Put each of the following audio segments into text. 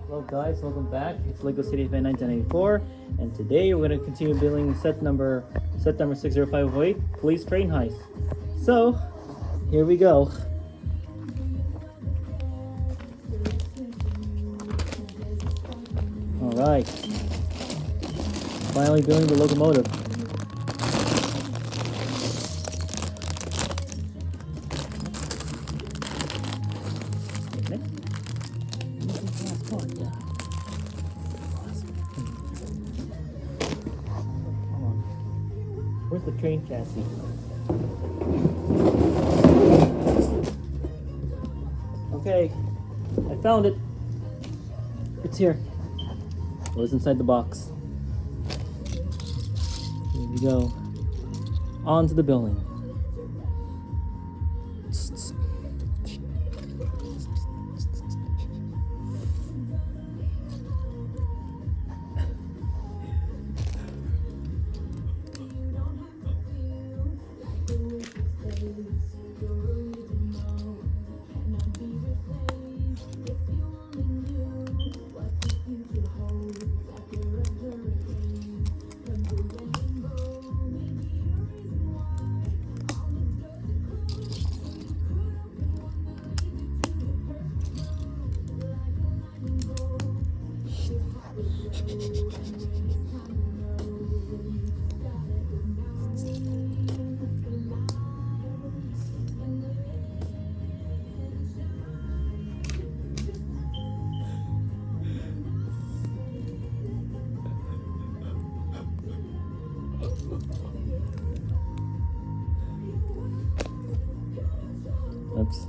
Hello guys, welcome back. It's Lego City Fan 1994, and today we're going to continue building set number 60508, Police Train Heist. So, here we go. Alright. Finally building the locomotive. Where's the train chassis? Okay, I found it. It's here. It was inside the box. Here we go. On to the building. Oops.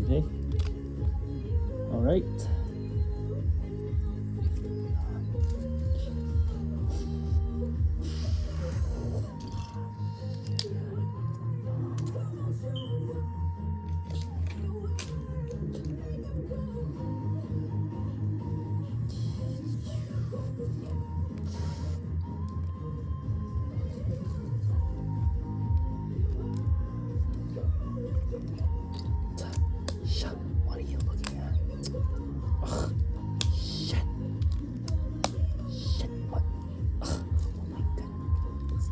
Okay. All right. Shut. What are you looking at? Ugh. Shit. Shit. What? Ugh. Oh my goodness.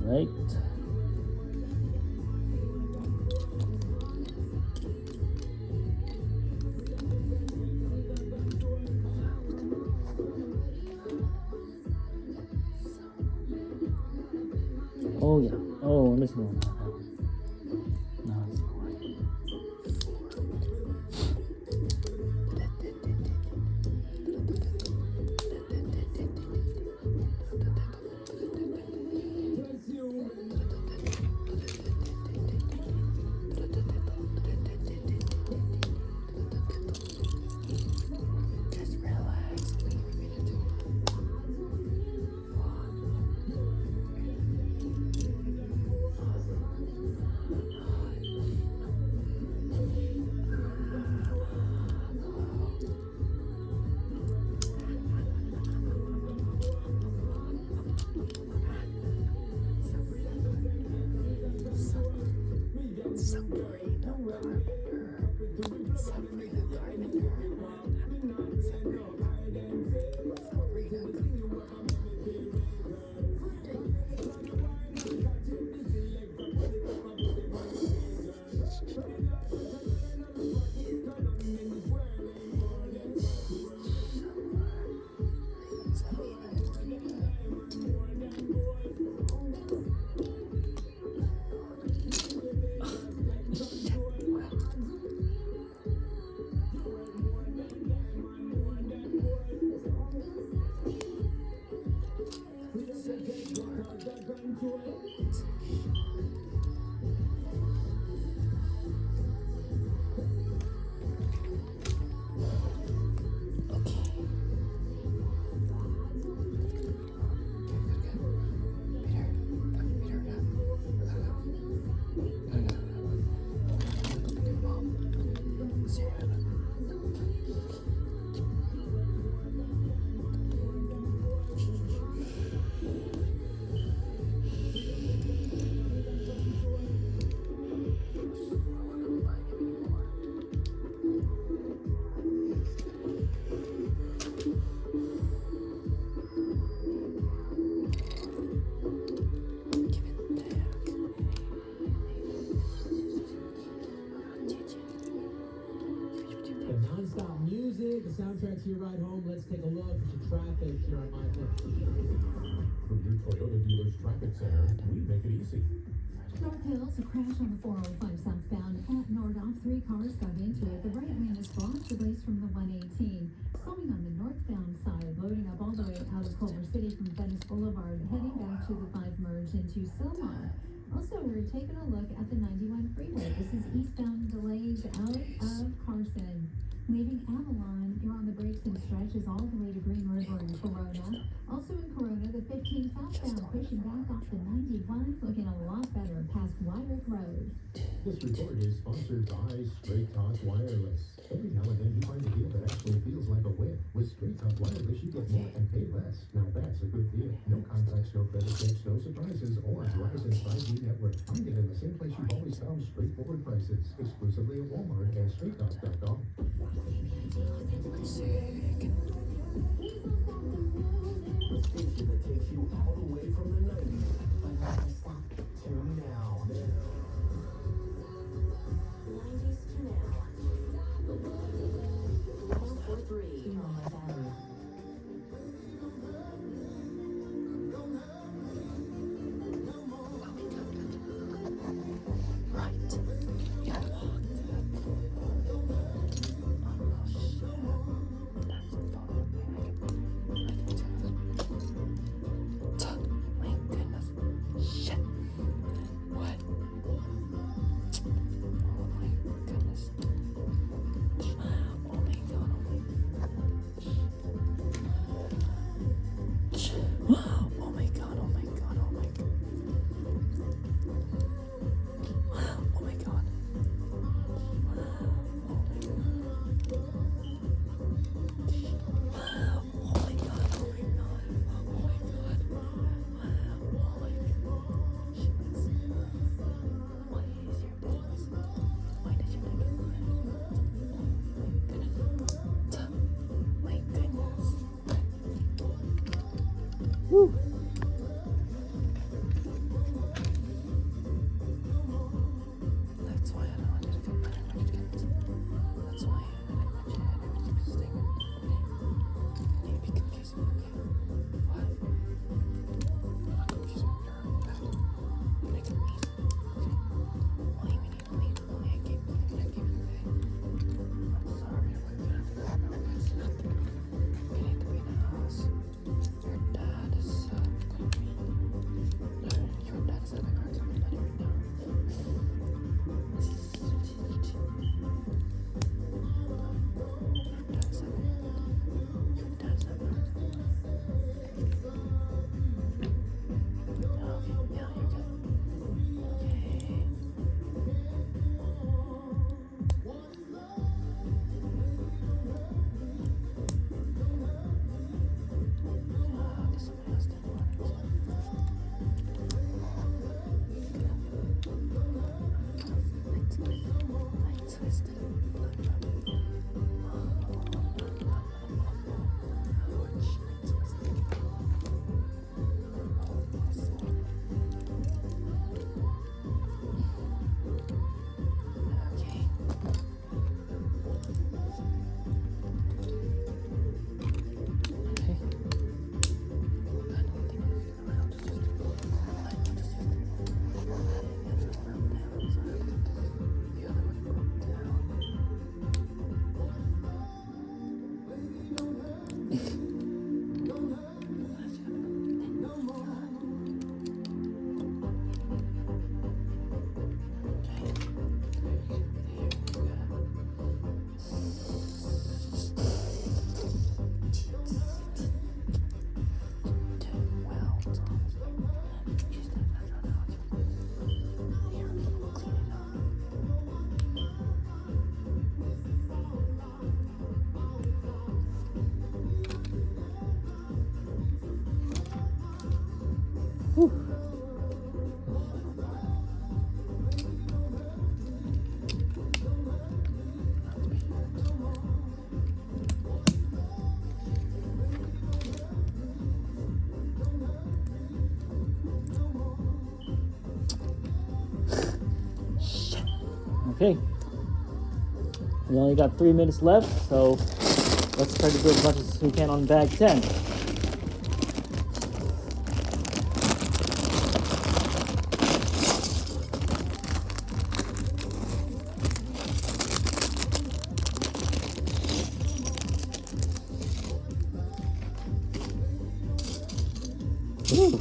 Right. Oh yeah. Oh, I'm missing one. No, it's not right. Just relax. The soundtrack to your ride home. Let's take a look at the traffic here on my phone. From your Toyota dealer's traffic center, we make it easy. North Hills, a crash on the 405 southbound at Nordoff. 3 cars got into it. The right lane is blocked, released from the 118. Slowing on the northbound side, loading up all the way out of Culver City from Venice Boulevard, heading back to the 5 merge into Sylmar. Also, we're taking a look at the 91 freeway. This is eastbound delays out of Carson. Leaving Avalon, you're on the brakes and stretches all the way to Green River in Corona. Also in Corona, the 15 southbound pushing back off the 91, looking a lot better past Wyrick Road. This report is sponsored by Straight Talk Wireless. Every now and then you find a deal that actually feels like a win. With Straight Talk Wireless, you get more and pay less. Now that's a good deal. No contracts, no credit checks, no surprises, or Verizon's 5G network. Find it in the same place you've always found straightforward prices. Exclusively at Walmart and StraightTalk.com. The station that takes you all the way from the 90s. But never stop to now. 90s to now. 143. Woo! That's why I don't want you to come back. I want you to get. That's why I didn't want you to have everything to stay with. Okay? You'd be confused. Okay? What? I'm not confused with your back. You make it mean. Okay? Only we need only I gave you okay? I'm sorry if I didn't do that. No, it's nothing. You need to be in the house. Your dad is Whew. Okay. We only got 3 minutes left, so let's try to do as much as we can on bag 10. Ooh.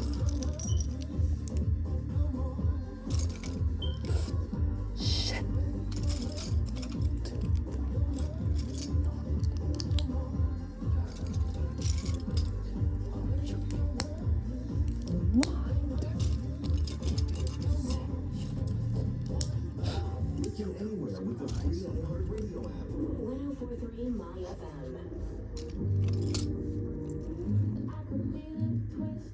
Shit. Listen anywhere with the free iHeartRadio app. 1043 My FM. I could feel it twist